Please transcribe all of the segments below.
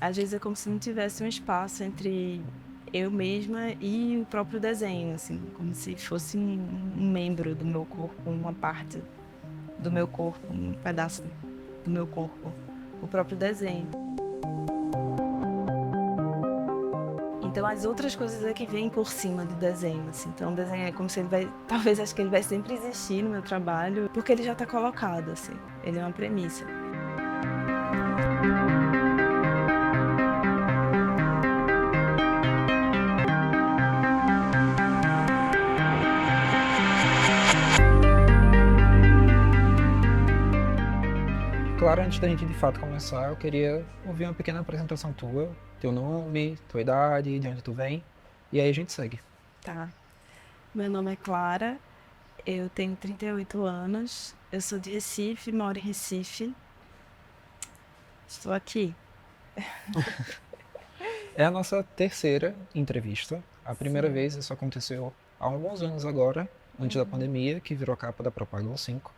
às vezes é como se não tivesse um espaço entre eu mesma e o próprio desenho, assim, como se fosse um membro do meu corpo, uma parte do meu corpo, um pedaço do meu corpo, o próprio desenho. Então as outras coisas é que vêm por cima do desenho, assim. Então o desenho é como se ele vai, talvez acho que ele vai sempre existir no meu trabalho, porque ele já está colocado, assim. Ele é uma premissa. Claro, antes da gente de fato começar, eu queria ouvir uma pequena apresentação tua, teu nome, tua idade, de onde tu vem, e aí a gente segue. Tá. Meu nome é Clara, eu tenho 38 anos, eu sou de Recife, moro em Recife. Estou aqui. É a nossa terceira entrevista. A primeira Sim. vez isso aconteceu há alguns anos agora, antes da pandemia, que virou a capa da Propaganda 5.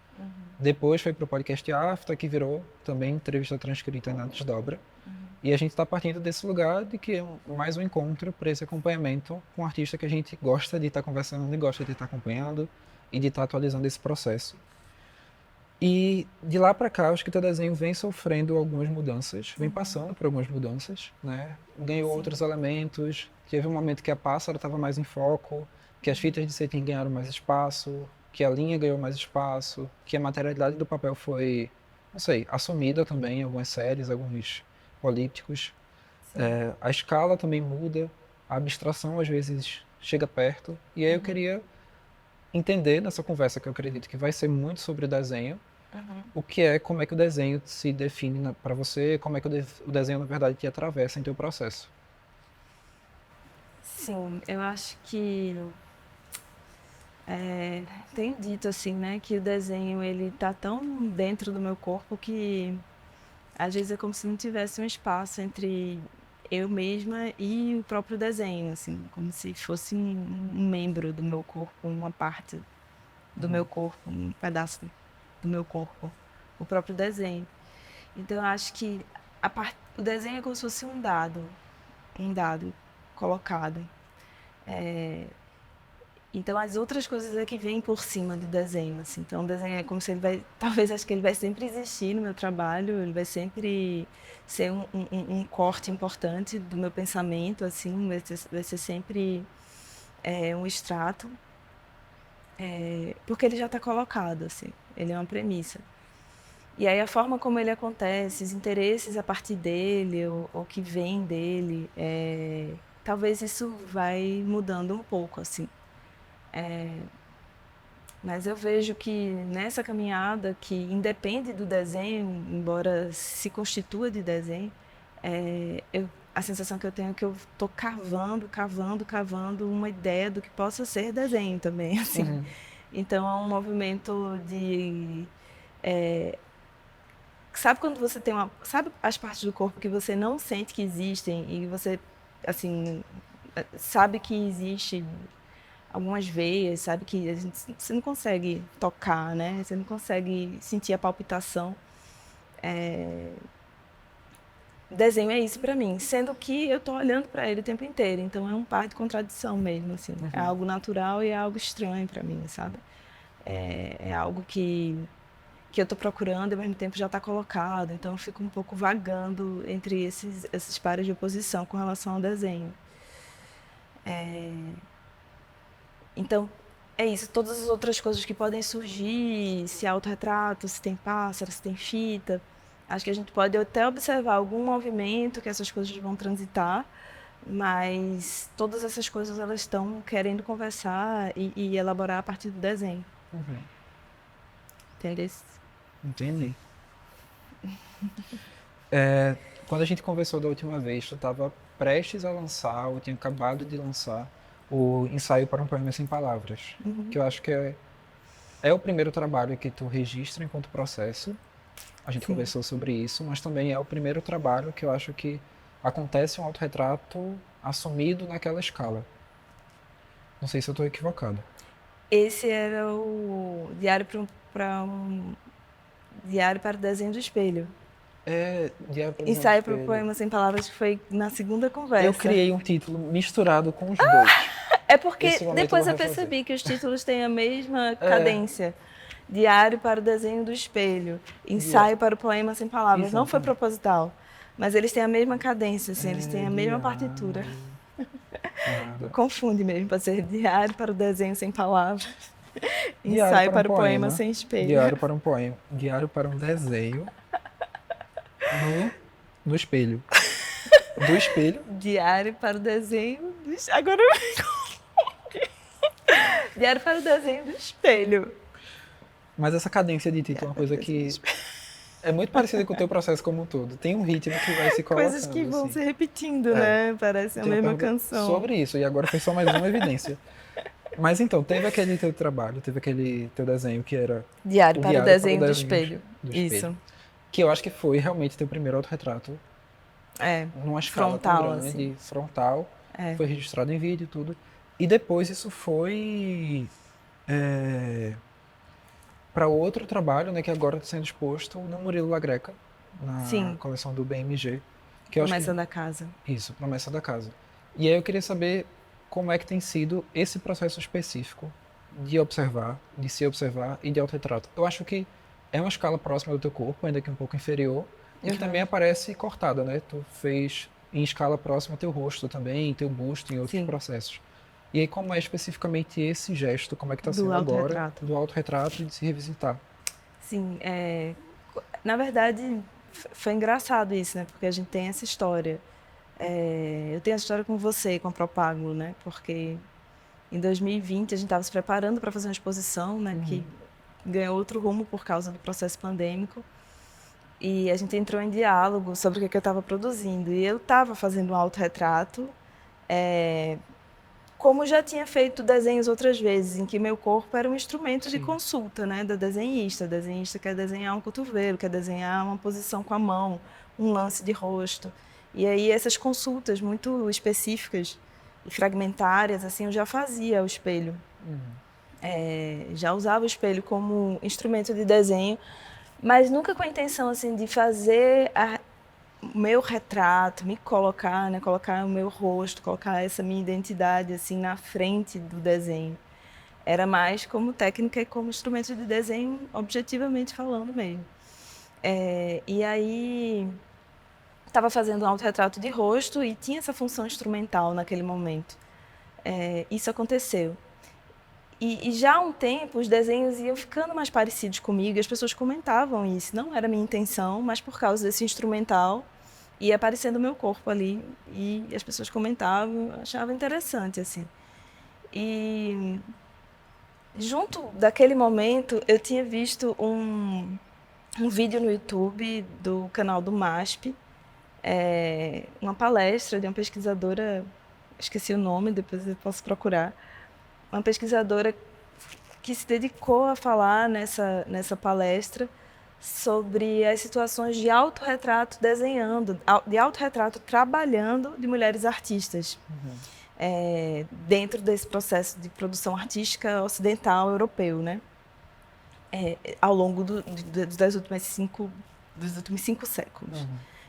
Depois foi para o podcast Afta, que virou também entrevista transcrita na desdobra. E a gente está partindo desse lugar de que é mais um encontro para esse acompanhamento com um artista que a gente gosta de estar conversando e gosta de estar acompanhando e de estar atualizando esse processo. E de lá para cá, acho que o teu desenho vem sofrendo algumas mudanças, vem passando por algumas mudanças, né? Ganhou Sim. outros elementos. Teve um momento que a pássara estava mais em foco, que as fitas de cetim ganharam mais espaço, que a linha ganhou mais espaço, que a materialidade do papel foi, não sei, assumida também em algumas séries, alguns polípticos. A escala também muda, a abstração às vezes chega perto. E aí eu queria entender nessa conversa, que eu acredito que vai ser muito sobre desenho, o que é, como é que o desenho se define para você, como é que o desenho, na verdade, te atravessa em teu processo. Sim, eu acho que tem dito assim, né, que o desenho ele tá tão dentro do meu corpo que às vezes é como se não tivesse um espaço entre eu mesma e o próprio desenho, assim, como se fosse um membro do meu corpo, uma parte do meu corpo, um pedaço do meu corpo, o próprio desenho. Então eu acho que o desenho é como se fosse um dado colocado. Então as outras coisas é que vêm por cima do desenho, assim. Então o desenho é como se ele vai, talvez acho que ele vai sempre existir no meu trabalho, ele vai sempre ser um corte importante do meu pensamento, assim, vai ser sempre um extrato, porque ele já está colocado, assim. Ele é uma premissa. E aí a forma como ele acontece, os interesses a partir dele, ou que vem dele, talvez isso vai mudando um pouco, assim. Mas eu vejo que nessa caminhada, que independe do desenho, embora se constitua de desenho, a sensação que eu tenho é que eu estou cavando, cavando, cavando uma ideia do que possa ser desenho também, assim. Então é um movimento de... Sabe quando você tem uma... Sabe as partes do corpo que você não sente que existem e você, assim, sabe que existe algumas veias, sabe que você não consegue tocar, né? Você não consegue sentir a palpitação. O desenho é isso para mim, sendo que eu tô olhando para ele o tempo inteiro, então é um par de contradição mesmo, assim. É algo natural e é algo estranho para mim, sabe? É algo que eu tô procurando e ao mesmo tempo já está colocado, então eu fico um pouco vagando entre esses pares de oposição com relação ao desenho. Então, é isso. Todas as outras coisas que podem surgir, se é autorretrato, se tem pássaro, se tem fita. Acho que a gente pode até observar algum movimento que essas coisas vão transitar, mas todas essas coisas elas estão querendo conversar e elaborar a partir do desenho. Entendeu? Entendi. Quando a gente conversou da última vez, tu estava prestes a lançar, ou tinha acabado de lançar, o ensaio para um poema sem palavras, que eu acho que é o primeiro trabalho que tu registra enquanto processo. A gente Sim. conversou sobre isso, mas também é o primeiro trabalho que eu acho que acontece um autorretrato assumido naquela escala. Não sei se eu estou equivocado. Esse era o diário para Diário para o Desenho do Espelho. É, Diário para o Desenho do Ensaio para o Espelho. Poema Sem Palavras, que foi na segunda conversa. Eu criei um título misturado com os dois. É porque Esse momento eu depois vou eu refazer. percebi que os títulos têm a mesma É, cadência. Diário para o Desenho do Espelho, Ensaio para o Poema Sem Palavras. Não foi Exatamente. proposital, mas eles têm a mesma cadência, assim, eles têm a mesma partitura. Nada. Confunde mesmo para ser Diário para o Desenho Sem Palavras, Diário Ensaio para um para o Poema poema. Sem Espelho. Diário para um poema. Diário para um desenho no espelho. Do espelho. Diário para o Desenho do Agora Diário para o Desenho do Espelho. Mas essa cadência de título é uma coisa que é muito parecida com o teu processo como um todo. Tem um ritmo que vai se colocando, Coisas que vão assim. se repetindo, É. né? Parece a Tem uma mesma pergunta canção. sobre isso, e agora foi só mais uma evidência. Mas então, teve aquele teu trabalho, teve aquele teu desenho que era Diário o para o Diário para o Desenho do Desenho Espelho. do Isso. Espelho. Que eu acho que foi realmente teu primeiro autorretrato É. numa escala tão Frontal, grande, assim. frontal, É. foi registrado em vídeo e tudo. E depois isso foi para outro trabalho, né, que agora está sendo exposto no Murilo La Greca, na Sim. coleção do BMG. Que eu acho Promessa que... da Casa. Isso, Promessa da Casa. E aí eu queria saber como é que tem sido esse processo específico de observar, de se observar e de autorretrato. Eu acho que é uma escala próxima do teu corpo, ainda que um pouco inferior, e que também aparece cortada, né? Tu fez em escala próxima teu rosto também, teu busto em outros Sim. processos. E aí como é especificamente esse gesto, como é que está Do sendo agora, autorretrato. do autorretrato e de se revisitar? Sim, na verdade, foi engraçado isso, né? Porque a gente tem essa história. Eu tenho essa história com você, com a Propago, né? Porque em 2020 a gente estava se preparando para fazer uma exposição, né? Que ganhou outro rumo por causa do processo pandêmico. E a gente entrou em diálogo sobre o que eu estava produzindo. E eu estava fazendo um autorretrato, como já tinha feito desenhos outras vezes, em que meu corpo era um instrumento de consulta, né, da desenhista. A desenhista quer desenhar um cotovelo, quer desenhar uma posição com a mão, um lance de rosto. E aí essas consultas muito específicas e fragmentárias, assim, eu já fazia o espelho. Já usava o espelho como instrumento de desenho, mas nunca com a intenção assim de fazer o meu retrato, me colocar, né, colocar o meu rosto, colocar essa minha identidade assim na frente do desenho. Era mais como técnica e como instrumento de desenho, objetivamente falando mesmo. E aí estava fazendo um autorretrato de rosto e tinha essa função instrumental naquele momento. Isso aconteceu. E já há um tempo os desenhos iam ficando mais parecidos comigo e as pessoas comentavam isso. Não era minha intenção, mas por causa desse instrumental ia aparecendo o meu corpo ali e as pessoas comentavam, eu achava interessante, assim. E junto daquele momento eu tinha visto um vídeo no YouTube do canal do MASP, uma palestra de uma pesquisadora, esqueci o nome, depois eu posso procurar, uma pesquisadora que se dedicou a falar nessa palestra sobre as situações de autorretrato desenhando, de autorretrato trabalhando de mulheres artistas, dentro desse processo de produção artística ocidental europeu, né? Ao longo dos últimos cinco séculos.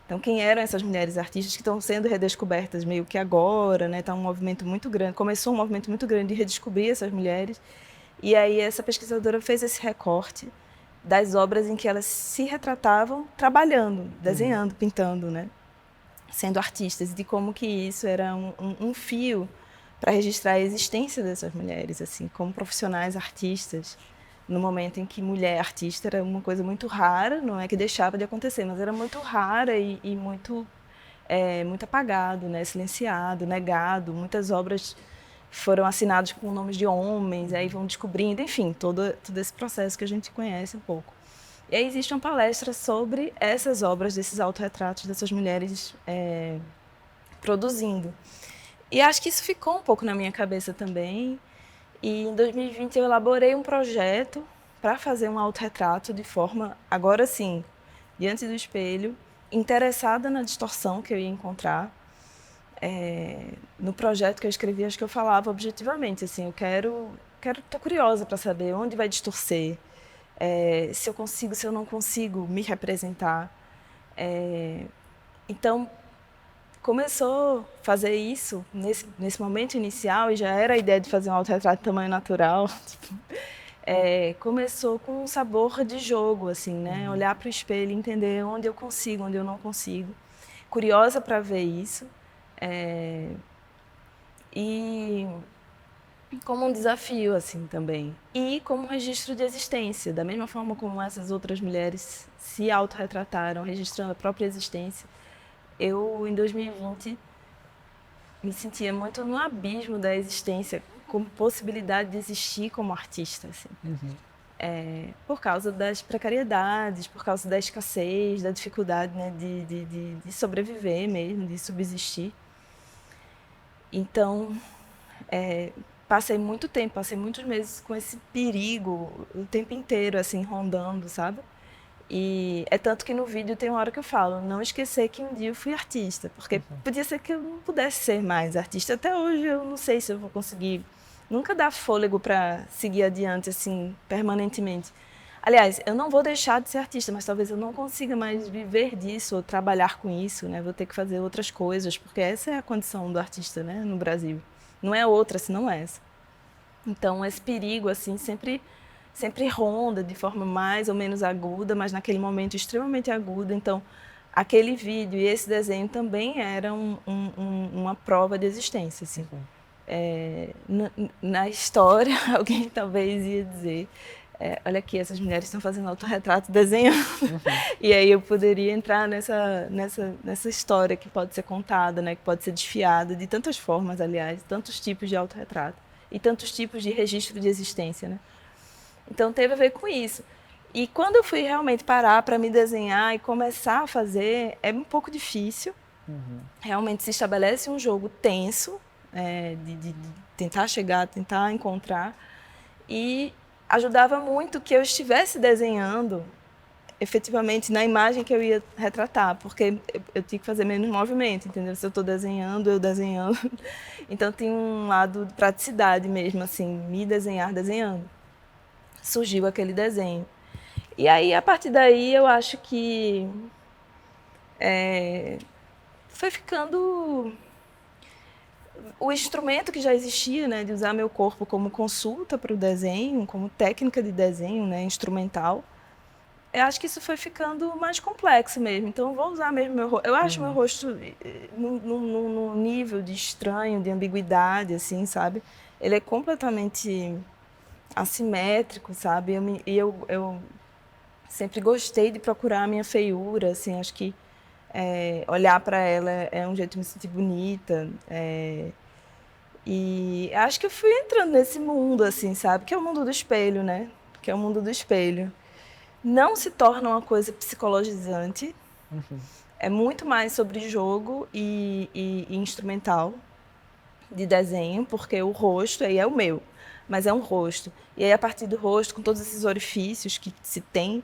Então, quem eram essas mulheres artistas que estão sendo redescobertas meio que agora, né? Tá um movimento muito grande, começou um movimento muito grande de redescobrir essas mulheres. E aí essa pesquisadora fez esse recorte das obras em que elas se retratavam trabalhando, desenhando, pintando, né? Sendo artistas, e de como que isso era um fio para registrar a existência dessas mulheres, assim, como profissionais artistas, no momento em que mulher artista era uma coisa muito rara, não é que deixava de acontecer, mas era muito rara e muito apagado, né? Silenciado, negado. Muitas obras foram assinadas com nomes de homens, aí vão descobrindo, enfim, todo esse processo que a gente conhece um pouco. E aí existe uma palestra sobre essas obras, desses autorretratos dessas mulheres produzindo. E acho que isso ficou um pouco na minha cabeça também. E em 2020 eu elaborei um projeto para fazer um autorretrato de forma, agora sim, diante do espelho, interessada na distorção que eu ia encontrar. No projeto que eu escrevi, acho que eu falava objetivamente, assim, tô curiosa para saber onde vai distorcer, se eu consigo, se eu não consigo me representar. Então, começou a fazer isso nesse momento inicial, e já era a ideia de fazer um autorretrato de tamanho natural. Tipo, começou com um sabor de jogo, assim, né? Olhar para o espelho e entender onde eu consigo, onde eu não consigo. Curiosa para ver isso. E como um desafio, assim, também. E como um registro de existência, da mesma forma como essas outras mulheres se autorretrataram, registrando a própria existência. Eu, em 2020, me sentia muito no abismo da existência, como possibilidade de existir como artista, assim. Por causa das precariedades, por causa da escassez, da dificuldade, né, de sobreviver mesmo, de subsistir. Então, passei muitos meses com esse perigo o tempo inteiro, assim, rondando, sabe? E é tanto que no vídeo tem uma hora que eu falo, não esquecer que um dia eu fui artista, porque podia ser que eu não pudesse ser mais artista. Até hoje eu não sei se eu vou conseguir nunca dar fôlego para seguir adiante, assim, permanentemente. Aliás, eu não vou deixar de ser artista, mas talvez eu não consiga mais viver disso ou trabalhar com isso, né? Vou ter que fazer outras coisas, porque essa é a condição do artista, né, no Brasil. Não é outra, senão essa. Então, esse perigo, assim, sempre ronda de forma mais ou menos aguda, mas naquele momento extremamente aguda. Então, aquele vídeo e esse desenho também eram uma prova de existência, assim. Na história, alguém talvez ia dizer, olha aqui, essas mulheres estão fazendo autorretrato desenhando. E aí eu poderia entrar nessa história que pode ser contada, né, que pode ser desfiada de tantas formas, aliás, tantos tipos de autorretrato e tantos tipos de registro de existência, né? Então teve a ver com isso. E quando eu fui realmente parar para me desenhar e começar a fazer, é um pouco difícil. Realmente se estabelece um jogo tenso, de tentar chegar, tentar encontrar. E ajudava muito que eu estivesse desenhando efetivamente na imagem que eu ia retratar, porque eu tinha que fazer menos movimento, entendeu? Se eu estou desenhando, eu desenhando. Então tem um lado de praticidade mesmo, assim, me desenhar desenhando. Surgiu aquele desenho. E aí, a partir daí, eu acho que foi ficando o instrumento que já existia, né, de usar meu corpo como consulta para o desenho, como técnica de desenho, né, instrumental. Eu acho que isso foi ficando mais complexo mesmo. Então, eu vou usar mesmo meu rosto. Eu acho meu rosto num nível de estranho, de ambiguidade, assim, sabe? Ele é completamente assimétrico, sabe? Eu sempre gostei de procurar a minha feiura, assim, acho que olhar para ela é um jeito de me sentir bonita. E acho que eu fui entrando nesse mundo, assim, sabe? Que é o mundo do espelho, né? Que é o mundo do espelho. Não se torna uma coisa psicologizante, é muito mais sobre jogo e instrumental de desenho, porque o rosto aí é o meu, mas é um rosto. E aí, a partir do rosto, com todos esses orifícios que se tem,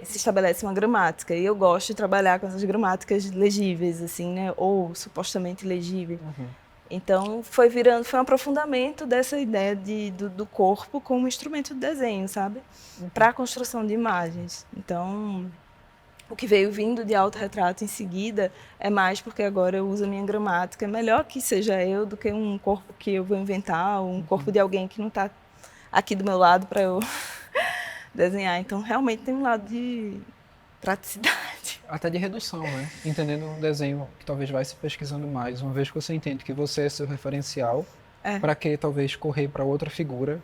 se estabelece uma gramática. E eu gosto de trabalhar com essas gramáticas legíveis, assim, né? Ou supostamente legíveis. Então, foi um aprofundamento dessa ideia do corpo como instrumento de desenho, sabe? Para a construção de imagens. Então, o que veio vindo de autorretrato em seguida é mais porque agora eu uso a minha gramática. É melhor que seja eu do que um corpo que eu vou inventar, ou um corpo de alguém que não está aqui do meu lado para eu desenhar. Então, realmente tem um lado de praticidade. Até de redução, né? Entendendo um desenho que talvez vai se pesquisando mais, uma vez que você entende que você é seu referencial, para que talvez correr para outra figura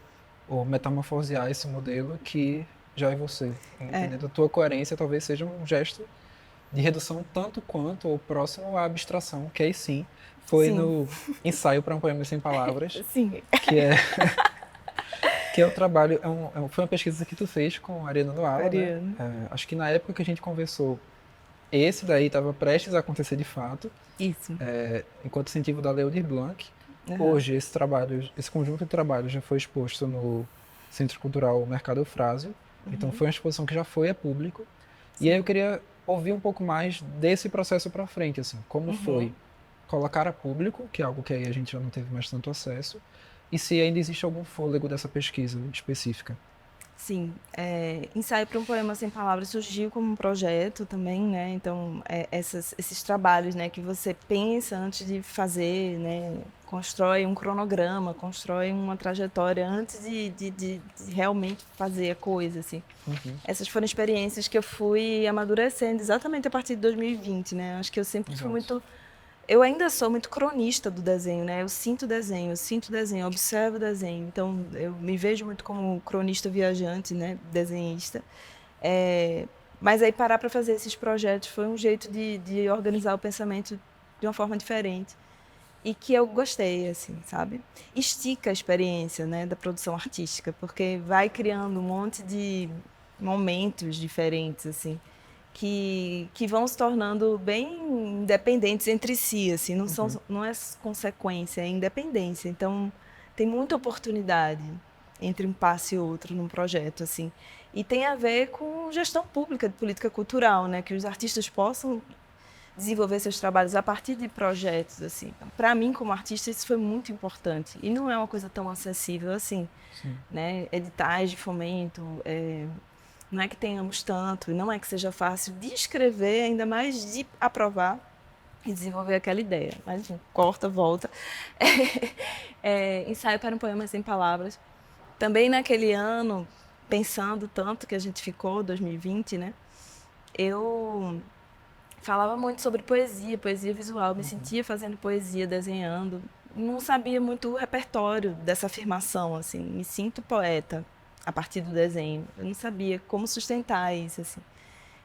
ou metamorfosear esse modelo que já é você. Entendendo a tua coerência, talvez seja um gesto de redução tanto quanto ou próximo à abstração, que aí sim foi Sim. no ensaio para um poema sem palavras, Sim. que é o trabalho, foi uma pesquisa que tu fez com a Ariana Noala, Ariana. né? Acho que na época que a gente conversou, esse daí estava prestes a acontecer de fato, Isso. enquanto incentivo da Lei Aldir Blanc. Uhum. Hoje esse conjunto de trabalhos já foi exposto no Centro Cultural Mercado Eufrásio, então foi uma exposição que já foi a público. E aí eu queria ouvir um pouco mais desse processo para frente, assim, como foi colocar a público, que é algo que aí a gente já não teve mais tanto acesso, e se ainda existe algum fôlego dessa pesquisa específica. Sim, Ensaio para um Poema Sem Palavras surgiu como um projeto também, né? Então, esses trabalhos, né, que você pensa antes de fazer, né? Constrói um cronograma, constrói uma trajetória antes de realmente fazer a coisa, assim. Uhum, Essas foram experiências que eu fui amadurecendo exatamente a partir de 2020, né? Acho que eu sempre fui exato. muito. Eu ainda sou muito cronista do desenho, né? Eu sinto desenho, eu observo o desenho. Então, eu me vejo muito como cronista viajante, né? Desenhista. É, mas aí parar para fazer esses projetos foi um jeito de organizar o pensamento de uma forma diferente. E que eu gostei, assim, sabe? Estica a experiência, né, da produção artística, porque vai criando um monte de momentos diferentes, assim, que vão se tornando bem independentes entre si, assim, Uhum, não é consequência, é independência. Então, tem muita oportunidade entre um passo e outro num projeto, assim. E tem a ver com gestão pública, de política cultural, né, que os artistas possam desenvolver seus trabalhos a partir de projetos, assim. Para mim, como artista, isso foi muito importante. E não é uma coisa tão acessível assim, sim. né? Editais de fomento, não é que tenhamos tanto, não é que seja fácil de escrever, ainda mais de aprovar e desenvolver aquela ideia. Mas, enfim, corta, volta. Ensaio para um poema sem palavras. Também naquele ano, pensando tanto que a gente ficou, 2020, né? Eu falava muito sobre poesia, poesia visual. Me Uhum, sentia fazendo poesia, desenhando. Não sabia muito o repertório dessa afirmação, assim. Me sinto poeta a partir do desenho. Eu não sabia como sustentar isso, assim.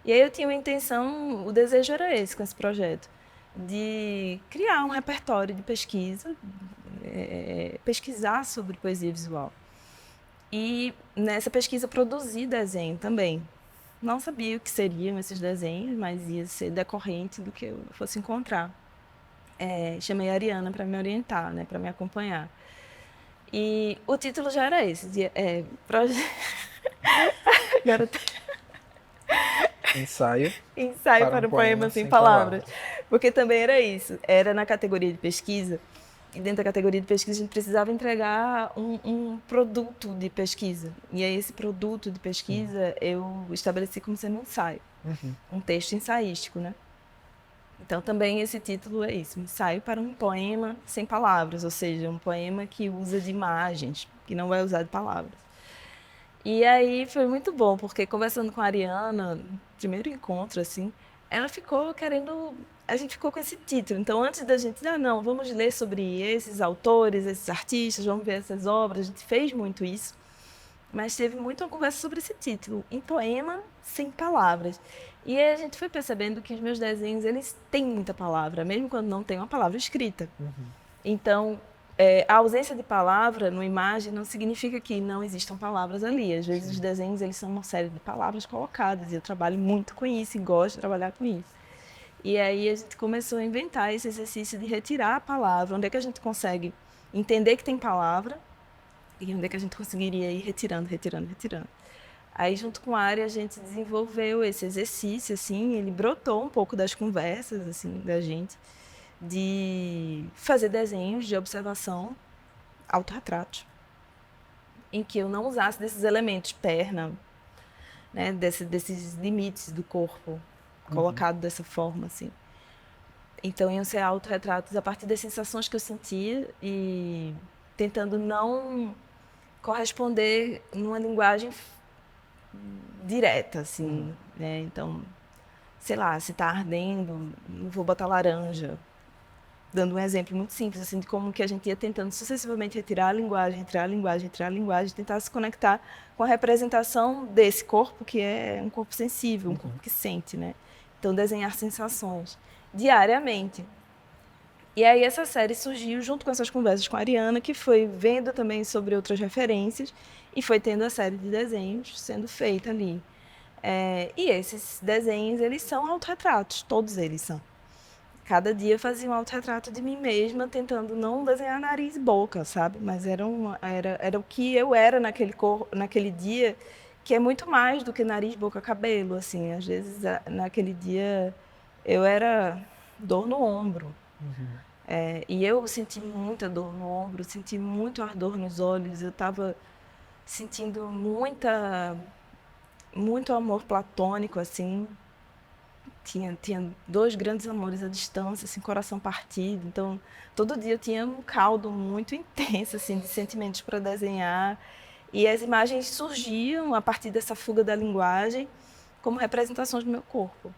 E aí eu tinha uma intenção, o desejo era esse com esse projeto, de criar um repertório de pesquisa, pesquisar sobre poesia visual. E nessa pesquisa produzir desenho também. Não sabia o que seriam esses desenhos, mas ia ser decorrente do que eu fosse encontrar. Chamei a Ariana para me orientar, né, para me acompanhar. E o título já era esse, Garota ensaio Ensaio para um para um Poema poema Sem sem Palavras. palavras. Porque também era isso, era na categoria de pesquisa, e dentro da categoria de pesquisa a gente precisava entregar um produto de pesquisa. E aí esse produto de Sim. pesquisa eu estabeleci como sendo um ensaio, Uhum, um texto ensaístico, né? Então também esse título é isso, ensaio para um poema sem palavras, ou seja, um poema que usa de imagens, que não vai usar de palavras. E aí foi muito bom, porque conversando com a Ariana, no primeiro encontro, assim, ela ficou querendo. A gente ficou com esse título. Então, antes da gente, não, vamos ler sobre esses autores, esses artistas, vamos ver essas obras. A gente fez muito isso, mas teve muito uma conversa sobre esse título, em poema sem palavras. E aí a gente foi percebendo que os meus desenhos, eles têm muita palavra, mesmo quando não tem uma palavra escrita. uhum, Então, a ausência de palavra numa imagem não significa que não existam palavras ali. Às vezes os sim. desenhos eles são uma série de palavras colocadas e eu trabalho muito com isso e gosto de trabalhar com isso. E aí a gente começou a inventar esse exercício de retirar a palavra, onde é que a gente consegue entender que tem palavra e onde é que a gente conseguiria ir retirando, retirando, retirando. Aí, junto com a área, a gente desenvolveu esse exercício, assim, ele brotou um pouco das conversas, assim, da gente, de fazer desenhos de observação, autorretratos, em que eu não usasse desses elementos, perna, né, desses limites do corpo, Uhum, colocado dessa forma, assim. Então, iam ser autorretratos a partir das sensações que eu sentia e tentando não corresponder numa linguagem direta, uhum, assim, né? Então, sei lá, se está ardendo, não vou botar laranja. Dando um exemplo muito simples, assim, de como que a gente ia tentando sucessivamente retirar a linguagem, retirar a linguagem, retirar a linguagem, tentar se conectar com a representação desse corpo, que é um corpo sensível, um corpo uhum, que sente, né? Então, desenhar sensações diariamente. E aí essa série surgiu junto com essas conversas com a Ariana, que foi vendo também sobre outras referências e foi tendo a série de desenhos sendo feita ali. E esses desenhos, eles são autorretratos, todos eles são. Cada dia eu fazia um autorretrato de mim mesma, tentando não desenhar nariz e boca, sabe? Mas era o que eu era naquele dia, que é muito mais do que nariz, boca, cabelo, assim. Às vezes, naquele dia, eu era dor no ombro. uhum, E eu senti muita dor no ombro, senti muito ardor nos olhos. Eu estava sentindo muito amor platônico, assim. Tinha dois grandes amores à distância, assim, coração partido. Então, todo dia eu tinha um caldo muito intenso, assim, de sentimentos para desenhar. E as imagens surgiam a partir dessa fuga da linguagem como representações do meu corpo.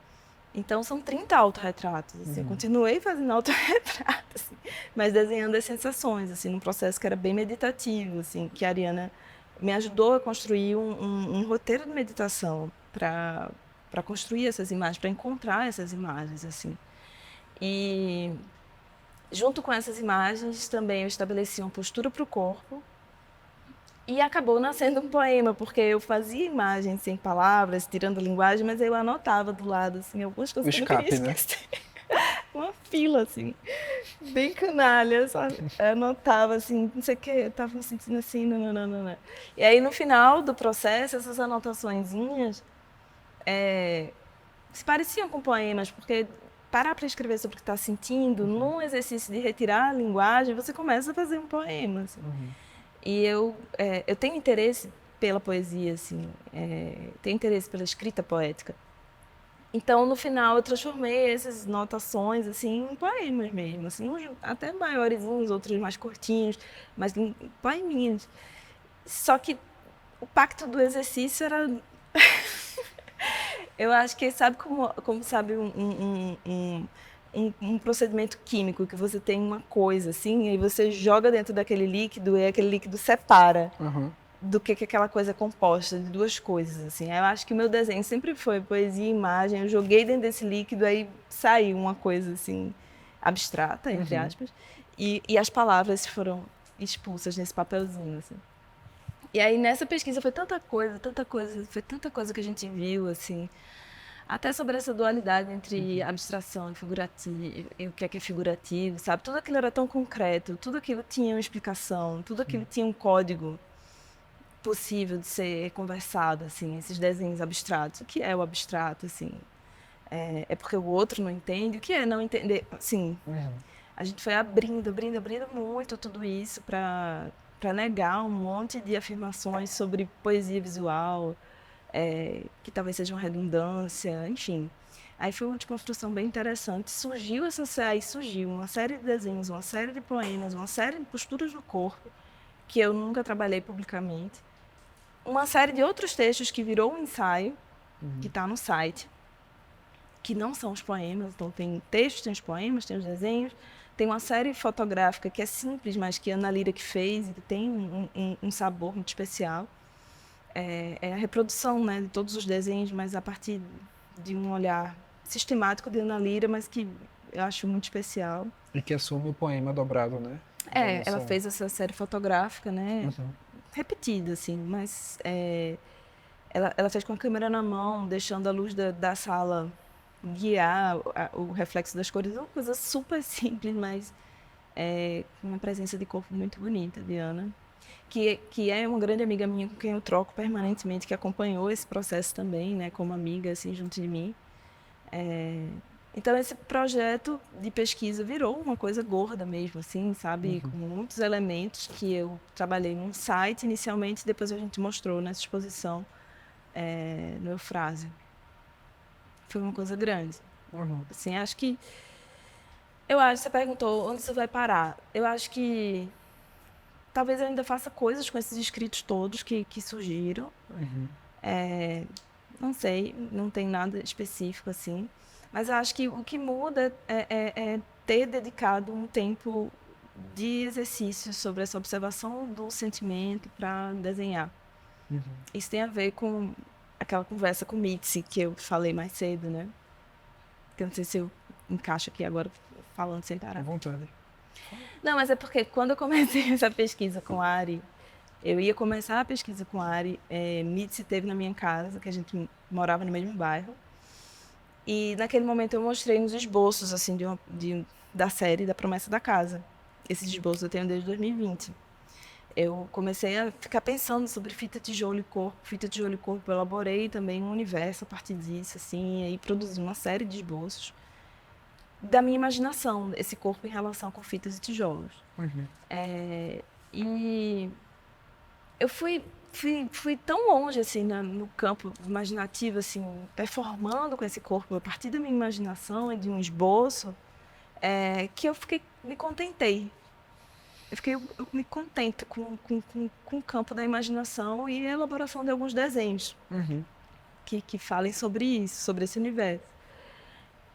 Então, são 30 autorretratos. Assim, eu continuei fazendo autorretratos, assim, mas desenhando as sensações, assim, num processo que era bem meditativo, assim, que a Ariana me ajudou a construir um roteiro de meditação para construir essas imagens, para encontrar essas imagens, assim. E junto com essas imagens também eu estabeleci uma postura para o corpo e acabou nascendo um poema, porque eu fazia imagens sem palavras, tirando a linguagem, mas eu anotava do lado, assim, algumas O coisas que eu não queria escape, né? esquecer. Uma fila, assim, bem canalha, sabe? Eu anotava, assim, não sei o que, eu tava me sentindo assim, não. E aí, no final do processo, essas anotaçõezinhas se pareciam com poemas, porque parar para escrever sobre o que está sentindo, num exercício de retirar a linguagem, você começa a fazer um poema. Assim. E eu tenho interesse pela poesia, assim, tenho interesse pela escrita poética. Então, no final, eu transformei essas notações assim, em poemas mesmo, assim, uns até maiorzinhos, outros mais curtinhos, mas em poeminhas. Só que o pacto do exercício era. Eu acho que sabe como sabe um procedimento químico, que você tem uma coisa assim, e você joga dentro daquele líquido e aquele líquido separa Uhum. do que aquela coisa é composta, de duas coisas. Assim. Eu acho que o meu desenho sempre foi poesia e imagem, eu joguei dentro desse líquido, aí saiu uma coisa assim, abstrata, entre aspas, e as palavras foram expulsas nesse papelzinho. Assim. E aí nessa pesquisa foi foi tanta coisa que a gente viu, assim, até sobre essa dualidade entre abstração e figurativo, e o que é figurativo, sabe? Tudo aquilo era tão concreto, tudo aquilo tinha uma explicação, tudo aquilo tinha um código possível de ser conversado, assim, esses desenhos abstratos. O que é o abstrato, assim? É porque o outro não entende? O que é não entender? Assim, a gente foi abrindo muito tudo isso para negar um monte de afirmações sobre poesia visual, que talvez seja uma redundância, enfim. Aí foi uma desconstrução bem interessante. Aí surgiu uma série de desenhos, uma série de poemas, uma série de posturas do corpo que eu nunca trabalhei publicamente. Uma série de outros textos que virou um ensaio, que está no site, que não são os poemas. Então tem textos, tem os poemas, tem os desenhos. Tem uma série fotográfica que é simples, mas que a Ana Lira que fez e que tem um sabor muito especial. É a reprodução, né, de todos os desenhos, mas a partir de um olhar sistemático de Ana Lira, mas que eu acho muito especial. E que assume o poema dobrado, né? Já Ela nessa... fez essa série fotográfica, né, Uhum. repetida, assim, mas ela fez com a câmera na mão, deixando a luz da sala guiar o reflexo das cores. É uma coisa super simples, mas com uma presença de corpo muito bonita, Diana. Que é uma grande amiga minha com quem eu troco permanentemente, que acompanhou esse processo também, né, como amiga, assim, junto de mim. Então, esse projeto de pesquisa virou uma coisa gorda mesmo, assim, sabe? Com muitos elementos que eu trabalhei num site inicialmente, depois a gente mostrou nessa exposição no Eufrásio. Foi uma coisa grande. Assim, acho que... você perguntou onde isso vai parar. Eu acho que talvez eu ainda faça coisas com esses escritos todos que surgiram. Não sei, não tem nada específico assim. Mas eu acho que o que muda é ter dedicado um tempo de exercício sobre essa observação do sentimento para desenhar. Isso tem a ver com aquela conversa com Mitzi que eu falei mais cedo, né? Que eu não sei se eu encaixo aqui agora falando sem parar. À vontade. Não, mas é porque quando eu comecei essa pesquisa com a Ari, eu ia começar a pesquisa com a Ari, Mitzi esteve na minha casa, que a gente morava no mesmo bairro. E naquele momento eu mostrei uns esboços assim da série da Promessa da Casa. Esses esboços eu tenho desde 2020. Eu comecei a ficar pensando sobre fita, tijolo e corpo. Fita, tijolo e corpo, eu elaborei também um universo a partir disso, assim, e aí produzi uma série de esboços da minha imaginação, esse corpo em relação com fitas e tijolos. E eu fui fui tão longe, assim, no campo imaginativo, assim, performando com esse corpo a partir da minha imaginação e de um esboço, que me contentei. Eu me contento com o campo da imaginação e a elaboração de alguns desenhos que falem sobre isso, sobre esse universo.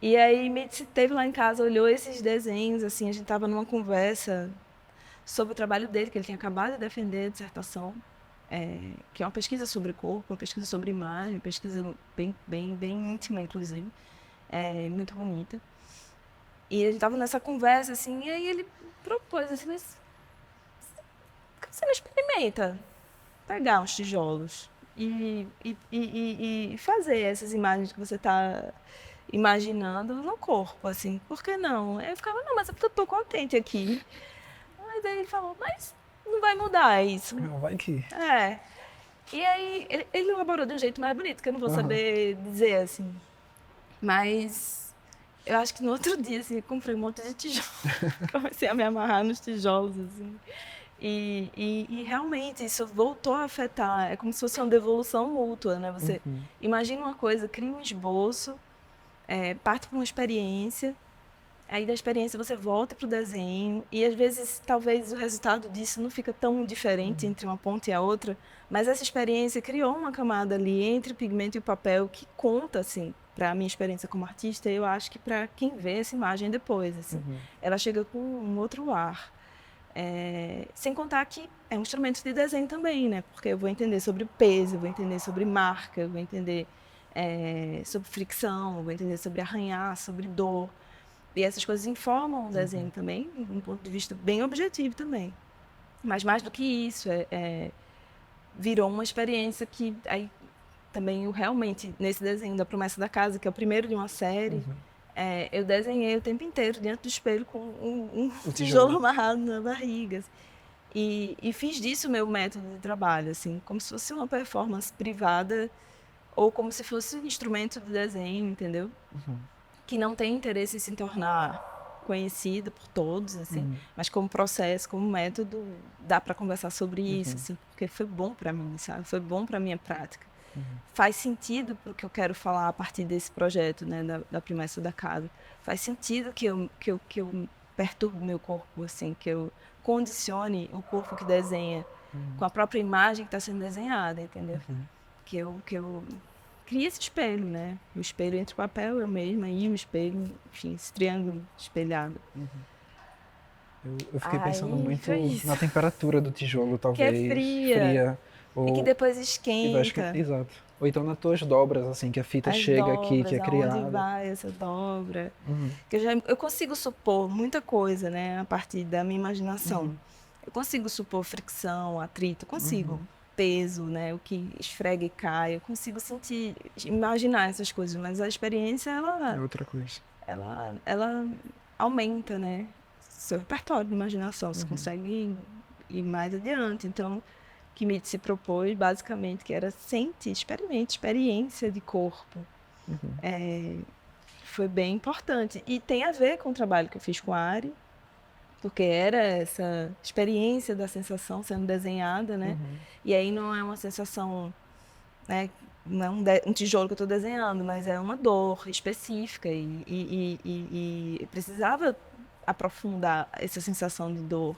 E aí, Mitzi esteve lá em casa, olhou esses desenhos, assim, a gente estava numa conversa sobre o trabalho dele, que ele tinha acabado de defender a dissertação, que é uma pesquisa sobre corpo, uma pesquisa sobre imagem, uma pesquisa bem íntima, inclusive, muito bonita. E a gente estava nessa conversa, assim, e aí ele propôs, assim, mas por que você não experimenta pegar uns tijolos e fazer essas imagens que você está imaginando no corpo, assim, por que não? Aí eu ficava, não, mas eu tô contente aqui. Mas aí ele falou, mas não vai mudar isso. Não, vai que... É. E aí ele elaborou de um jeito mais bonito, que eu não vou saber dizer, assim. Mas eu acho que no outro dia, assim, eu comprei um monte de tijolos. Comecei a me amarrar nos tijolos, assim. E realmente isso voltou a afetar. É como se fosse uma devolução mútua, né? Você imagina uma coisa, cria um esboço, parte para uma experiência, aí da experiência você volta para o desenho, e às vezes talvez o resultado disso não fica tão diferente entre uma ponta e a outra, mas essa experiência criou uma camada ali entre o pigmento e o papel que conta, assim, para a minha experiência como artista, e eu acho que para quem vê essa imagem depois, assim. Ela chega com um outro ar. Sem contar que é um instrumento de desenho também, né? Porque eu vou entender sobre peso, eu vou entender sobre marca, eu vou entender sobre fricção, eu vou entender sobre arranhar, sobre dor. E essas coisas informam o desenho também, de um ponto de vista bem objetivo também. Mas mais do que isso, virou uma experiência que aí também eu realmente, nesse desenho da Promessa da Casa, que é o primeiro de uma série, eu desenhei o tempo inteiro diante do espelho com um tijolo amarrado na barriga. Assim. E fiz disso o meu método de trabalho, assim, como se fosse uma performance privada ou como se fosse um instrumento de desenho, entendeu? Que não tem interesse em se tornar conhecida por todos, assim, mas como processo, como método, dá para conversar sobre isso, assim, porque foi bom para mim, sabe? Foi bom para minha prática. Faz sentido para o que eu quero falar a partir desse projeto, né, da Promessa da Casa. Faz sentido que eu perturbe o meu corpo, assim, que eu condicione o corpo que desenha com a própria imagem que está sendo desenhada, entendeu? Que eu crie esse espelho, né? O espelho entre o papel, eu mesma, e o espelho, enfim, esse triângulo espelhado. Eu fiquei pensando muito foi isso. na temperatura do tijolo, Que é talvez. fria. Ou... E que depois E vai esquenta. Exato. Ou então nas tuas dobras, assim, que a fita As chega aqui, que dobras, é aonde criada. vai essa dobra. Que eu consigo supor muita coisa, né, a partir da minha imaginação. Eu consigo supor fricção, atrito, consigo. Peso, né, o que esfrega e cai, eu consigo sentir, imaginar essas coisas, mas a experiência, É outra coisa. ela aumenta, né, seu repertório de imaginação, você consegue ir mais adiante. Então, o que me se propôs, basicamente, que era experimente, experiência de corpo. Foi bem importante. E tem a ver com o trabalho que eu fiz com a Ari, porque era essa experiência da sensação sendo desenhada, né? E aí não é uma sensação, né? Não é um tijolo que eu estou desenhando, mas é uma dor específica e precisava aprofundar essa sensação de dor,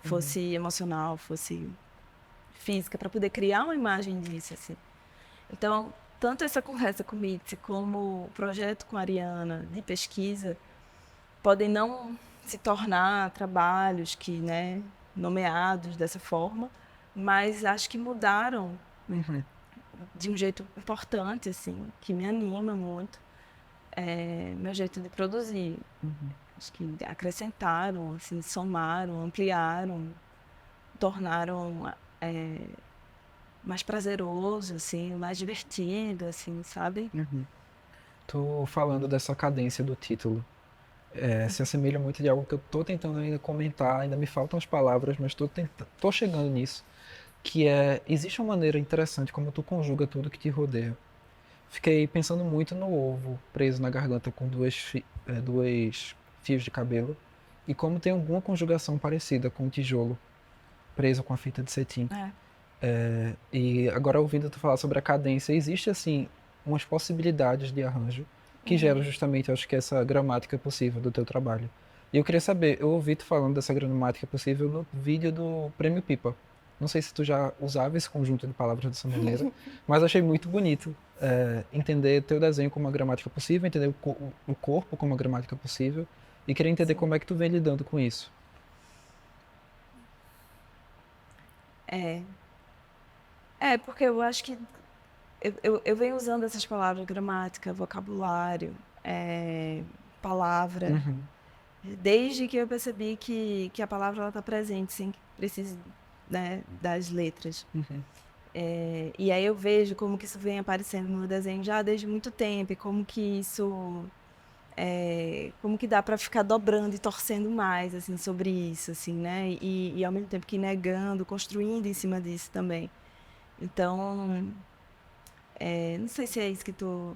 fosse emocional, fosse física, para poder criar uma imagem disso, assim. Então, tanto essa conversa com Mitzi como o projeto com a Ariana de pesquisa podem não se tornar trabalhos que, né, nomeados dessa forma, mas acho que mudaram de um jeito importante, assim, que me anima muito, meu jeito de produzir. Acho que acrescentaram, assim, somaram, ampliaram, tornaram mais prazeroso, assim, mais divertido, assim, sabe? Tô falando dessa cadência do título. Se assemelha muito de algo que eu tô tentando ainda comentar, ainda me faltam as palavras, mas tô chegando nisso. Que existe uma maneira interessante como tu conjuga tudo que te rodeia. Fiquei pensando muito no ovo preso na garganta com dois fios de cabelo e como tem alguma conjugação parecida com o tijolo preso com a fita de cetim. E agora, ouvindo tu falar sobre a cadência, existe, assim, umas possibilidades de arranjo que geram justamente, acho que, essa gramática possível do teu trabalho. E eu queria saber, eu ouvi tu falando dessa gramática possível no vídeo do Prêmio Pipa. Não sei se tu já usava esse conjunto de palavras dessa maneira, mas achei muito bonito entender teu desenho como uma gramática possível, entender o corpo como uma gramática possível, e queria entender Sim. como é que tu vem lidando com isso. É. É, porque eu acho que eu venho usando essas palavras, gramática, vocabulário, palavra, Uhum, desde que eu percebi que a palavra está presente, sem que precise, né, das letras. uhum, E aí eu vejo como que isso vem aparecendo no desenho já desde muito tempo, e como que isso, como que dá para ficar dobrando e torcendo mais, assim, sobre isso, assim, né? E ao mesmo tempo que negando, construindo em cima disso também. Então, não sei se é isso que tu.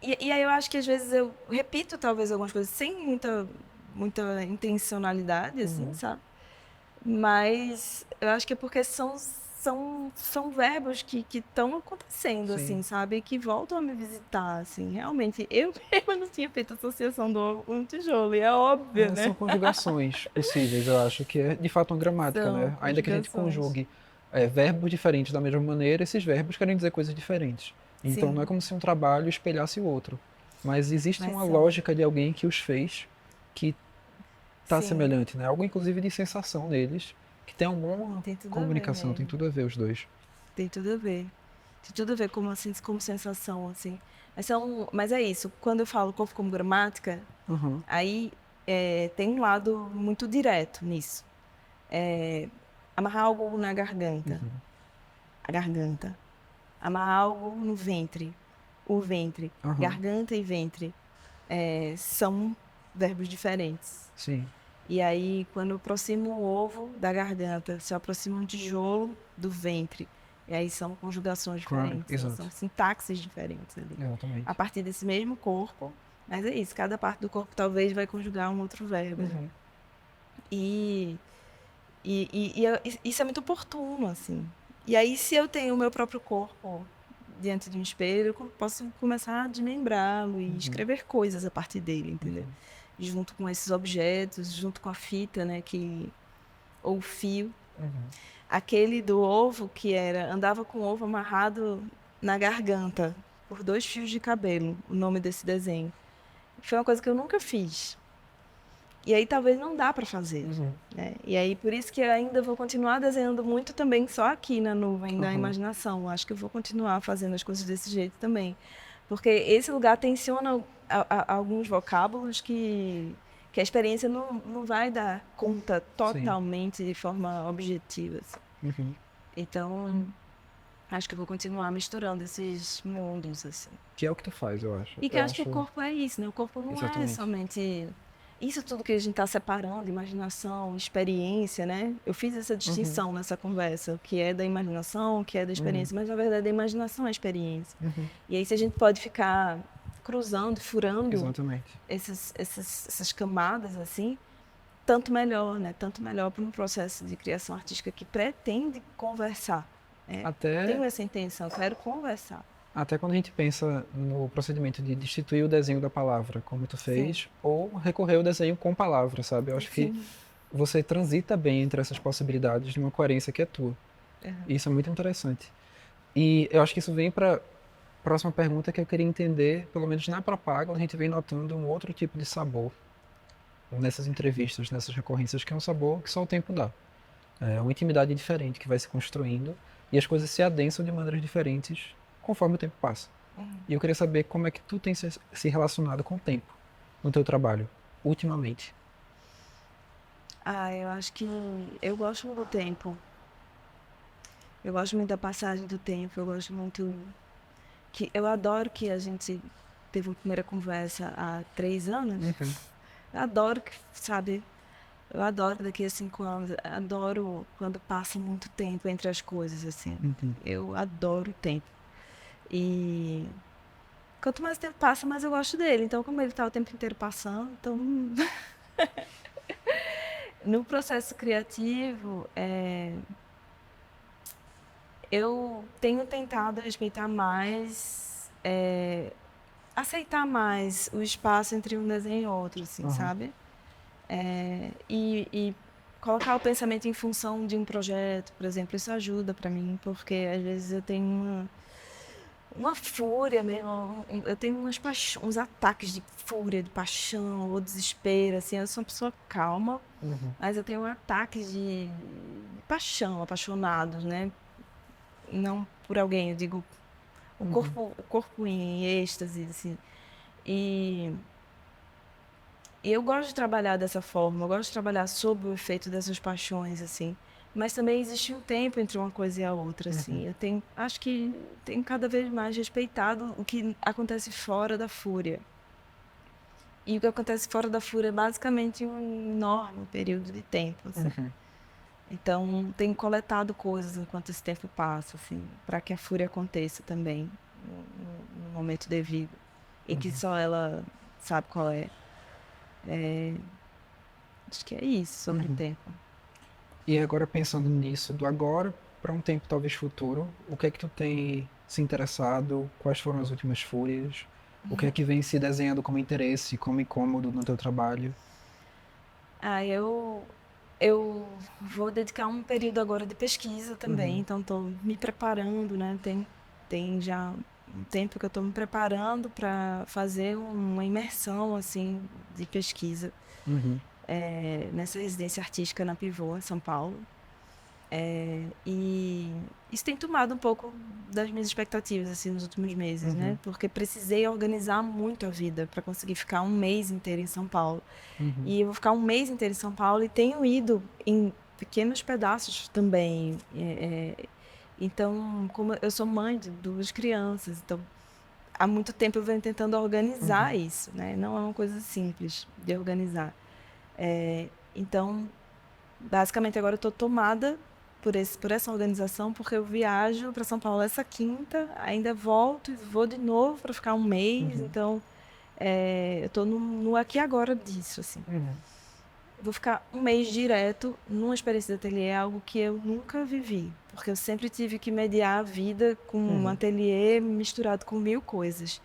E aí eu acho que às vezes eu repito talvez algumas coisas sem muita intencionalidade, assim, uhum. sabe? Mas eu acho que é porque são verbos que estão acontecendo, Sim. assim, sabe? Que voltam a me visitar, assim. Realmente, eu mesma não tinha feito associação do ovo com tijolo, e é óbvio, São né? conjugações possíveis, eu acho, que é de fato uma gramática, São né? Ainda que a gente conjugações. conjugue verbos diferentes da mesma maneira, esses verbos querem dizer coisas diferentes. Então não é Sim, como se um trabalho espelhasse o outro. Mas existe mas uma são. lógica de alguém que os fez que está Sim, semelhante, né? Algo inclusive de sensação neles, que tem alguma tem tudo a ver comunicação, tem mesmo. tudo a ver os dois. Tem tudo a ver. Tem tudo a ver como, assim, como sensação, assim. Mas é isso, quando eu falo corpo como gramática, Uhum, aí tem um lado muito direto nisso. Amarrar algo na garganta, uhum, a garganta. Amarrar algo no ventre, o ventre. uhum, Garganta e ventre são verbos diferentes. sim, E aí, quando eu aproximo o ovo da garganta, se eu aproximo um tijolo do ventre. E aí são conjugações claro, diferentes, né? exato, São sintaxes diferentes ali. A exatamente. partir desse mesmo corpo, mas é isso, cada parte do corpo talvez vai conjugar um outro verbo, né? Uhum, E, isso é muito oportuno, assim. E aí, se eu tenho o meu próprio corpo diante de um espelho, eu posso começar a desmembrá-lo e uhum, escrever coisas a partir dele, entendeu? uhum, Junto com esses objetos, junto com a fita, né, ou o fio. uhum. Aquele do ovo que andava com o ovo amarrado na garganta por 2 fios de cabelo, o nome desse desenho. Foi uma coisa que eu nunca fiz. E aí talvez não dá para fazer, Uhum. né? E aí por isso que eu ainda vou continuar desenhando muito também só aqui na nuvem da Aham. imaginação. Acho que eu vou continuar fazendo as coisas desse jeito também, porque esse lugar tensiona alguns vocábulos que a experiência não vai dar conta Sim. totalmente de forma objetiva, assim. Uhum. Então, acho que eu vou continuar misturando esses mundos, assim. Que é o que tu faz, eu acho. E que eu Eu acho que o acho. corpo é isso, né? O corpo não é Exatamente. somente isso tudo que a gente está separando, imaginação, experiência, né? Eu fiz essa Uhum. distinção nessa conversa, o que é da imaginação, o que é da Uhum. experiência, mas na verdade a imaginação é a experiência. Uhum. E aí se a gente pode ficar cruzando, furando Exatamente. essas camadas assim, tanto melhor, né? Tanto melhor para um processo de criação artística que pretende conversar. Né? Até, Tenho essa intenção, quero conversar. até quando a gente pensa no procedimento de destituir o desenho da palavra, como tu Sim, fez, ou recorrer ao desenho com palavras, sabe? Eu acho que sim. você transita bem entre essas possibilidades de uma coerência que é tua. Uhum. E isso é muito interessante. E eu acho que isso vem para a próxima pergunta que eu queria entender, pelo menos na Propaganda, a gente vem notando um outro tipo de sabor nessas entrevistas, nessas recorrências, que é um sabor que só o tempo dá. É uma intimidade diferente que vai se construindo e as coisas se adensam de maneiras diferentes conforme o tempo passa. E eu queria saber como é que tu tem se relacionado com o tempo no teu trabalho, ultimamente. Eu acho que eu gosto muito do tempo. Eu gosto muito da passagem do tempo. Eu gosto muito que eu adoro que a gente teve uma primeira conversa há 3 anos. Uhum, Eu adoro que, sabe? Eu adoro daqui a 5 anos. Adoro quando passa muito tempo entre as coisas, assim. uhum. Eu adoro o tempo. E quanto mais tempo passa, mais eu gosto dele. Então, como ele está o tempo inteiro passando, então no processo criativo, eu tenho tentado respeitar mais, aceitar mais o espaço entre um desenho e outro, assim, Aham. sabe? E colocar o pensamento em função de um projeto, por exemplo, isso ajuda para mim, porque às vezes eu tenho uma fúria mesmo, eu tenho uns ataques de fúria, de paixão ou desespero, assim, eu sou uma pessoa calma, Uhum. mas eu tenho ataques de paixão, apaixonados, né? Não por alguém, eu digo Uhum. o corpo em êxtase, assim. E eu gosto de trabalhar dessa forma, eu gosto de trabalhar sob o efeito dessas paixões, assim. Mas também existe um tempo entre uma coisa e a outra, Uhum. assim. Acho que tenho cada vez mais respeitado o que acontece fora da fúria. E o que acontece fora da fúria é basicamente um enorme período de tempo, assim. Uhum. Então, tenho coletado coisas enquanto esse tempo passa, assim, para que a fúria aconteça também, no momento devido. E que Uhum. só ela sabe qual é. Acho que é isso sobre o Uhum. tempo. E agora pensando nisso, do agora para um tempo talvez futuro, o que é que tu tem se interessado? Quais foram as últimas fúrias? O que é que vem se desenhando como interesse, como incômodo no teu trabalho? Ah, eu vou dedicar um período agora de pesquisa também, Uhum. então estou me preparando, né? Tem já um tempo que eu estou me preparando para fazer uma imersão assim de pesquisa Uhum. nessa residência artística na Pivô, em São Paulo. E isso tem tomado um pouco das minhas expectativas assim nos últimos meses, né? Uhum. Porque precisei organizar muito a vida para conseguir ficar um mês inteiro em São Paulo. Uhum. E eu vou ficar um mês inteiro em São Paulo e tenho ido em pequenos pedaços também. Então, como eu sou mãe de duas crianças, então há muito tempo eu venho tentando organizar Uhum. isso, né? Não é uma coisa simples de organizar. Então, basicamente agora eu estou tomada por essa organização, porque eu viajo para São Paulo essa quinta, ainda volto e vou de novo para ficar um mês. Uhum. Então, eu estou no aqui e agora disso, assim. Uhum. Vou ficar um mês direto numa experiência de ateliê, algo que eu nunca vivi, porque eu sempre tive que mediar a vida com um Uhum. ateliê misturado com mil coisas.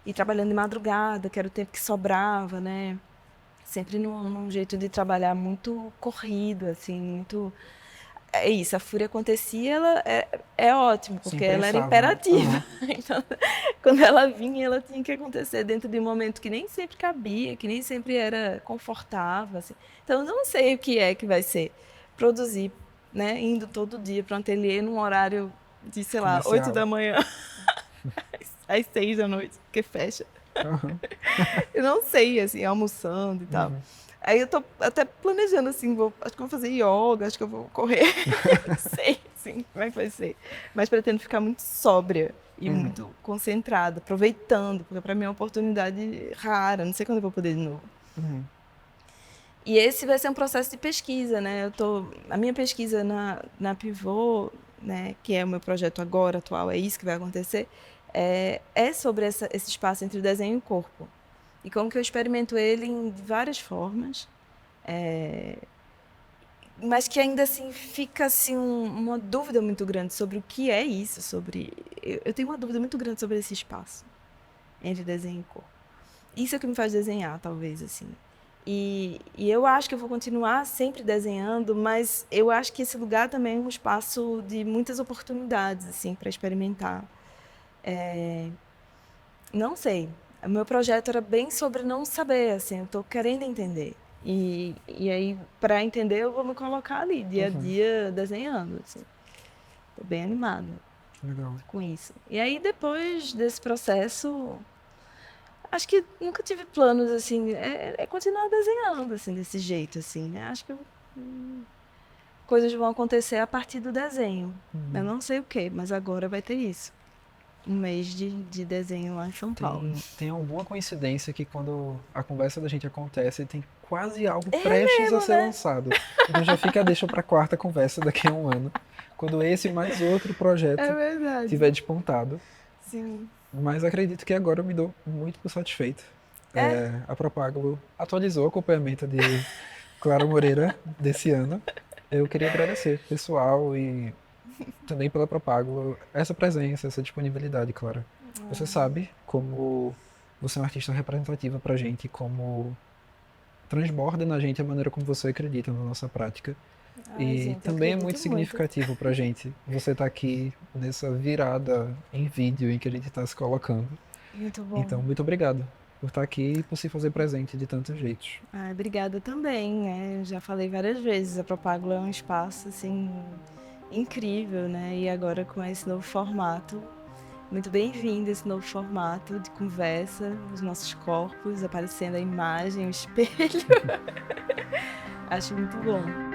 E trabalhando de madrugada, que era o tempo que sobrava, né? Sempre num jeito de trabalhar muito corrido, assim, muito. É isso, a fúria acontecia, é ótimo, Se porque ela era imprensava, né? imperativa. Aham. Então, quando ela vinha, ela tinha que acontecer dentro de um momento que nem sempre cabia, que nem sempre era confortável, assim. Então, eu não sei o que é que vai ser produzir, né, indo todo dia para um ateliê num horário de, sei lá, 8 Comercial. da manhã às 6 da noite, porque fecha. Aham. Eu não sei, assim, almoçando e tal. Uhum. Aí eu tô até planejando, assim, acho que vou fazer yoga, acho que eu vou correr. Não sei, assim, como é que vai ser. Mas pretendo ficar muito sóbria e Uhum. muito concentrada, aproveitando, porque para mim é uma oportunidade rara, não sei quando eu vou poder de novo. Uhum. E esse vai ser um processo de pesquisa, né? A minha pesquisa na Pivô, né, que é o meu projeto agora, atual, é isso que vai acontecer, é sobre esse espaço entre o desenho e o corpo. E como que eu experimento ele em várias formas, mas que ainda assim fica assim uma dúvida muito grande sobre o que é isso, eu tenho uma dúvida muito grande sobre esse espaço entre desenho e corpo. Isso é o que me faz desenhar, talvez, assim. E eu acho que eu vou continuar sempre desenhando, mas eu acho que esse lugar também é um espaço de muitas oportunidades, assim, para experimentar. Não sei. O meu projeto era bem sobre não saber, assim, eu estou querendo entender. E aí, para entender, eu vou me colocar ali, dia a Uhum. dia, desenhando, assim. Estou bem animada Legal. com isso. E aí, depois desse processo, acho que nunca tive planos, assim, é continuar desenhando, assim, desse jeito, assim, né? Acho que coisas vão acontecer a partir do desenho. Eu Uhum. não sei o quê, mas agora vai ter isso. Um mês de desenho lá em São Paulo. Tem alguma coincidência que quando a conversa da gente acontece, tem quase algo É prestes a mesmo, ser né? lançado. Então já fica a deixa para a quarta conversa daqui a um ano, quando esse mais outro É projeto verdade. tiver despontado. Sim. Mas acredito que agora eu me dou muito por satisfeito. É, A Propágulo atualizou o acompanhamento de Clara Moreira desse ano. Eu queria agradecer, pessoal, e também pela Propágulo, essa presença, essa disponibilidade, Clara. Você sabe como você é uma artista representativa pra gente, como transborda na gente a maneira como você acredita na nossa prática. Ai, E gente, eu também é muito acredito muito. significativo pra gente você estar aqui nessa virada em vídeo em que a gente está se colocando. Muito bom. Então, muito obrigado por estar aqui e por se fazer presente de tantos jeitos. Ai, obrigada também, né? Já falei várias vezes, a Propágula é um espaço, assim, incrível, né? E agora com esse novo formato, muito bem-vindo esse novo formato de conversa, os nossos corpos aparecendo a imagem, o espelho. Acho muito bom.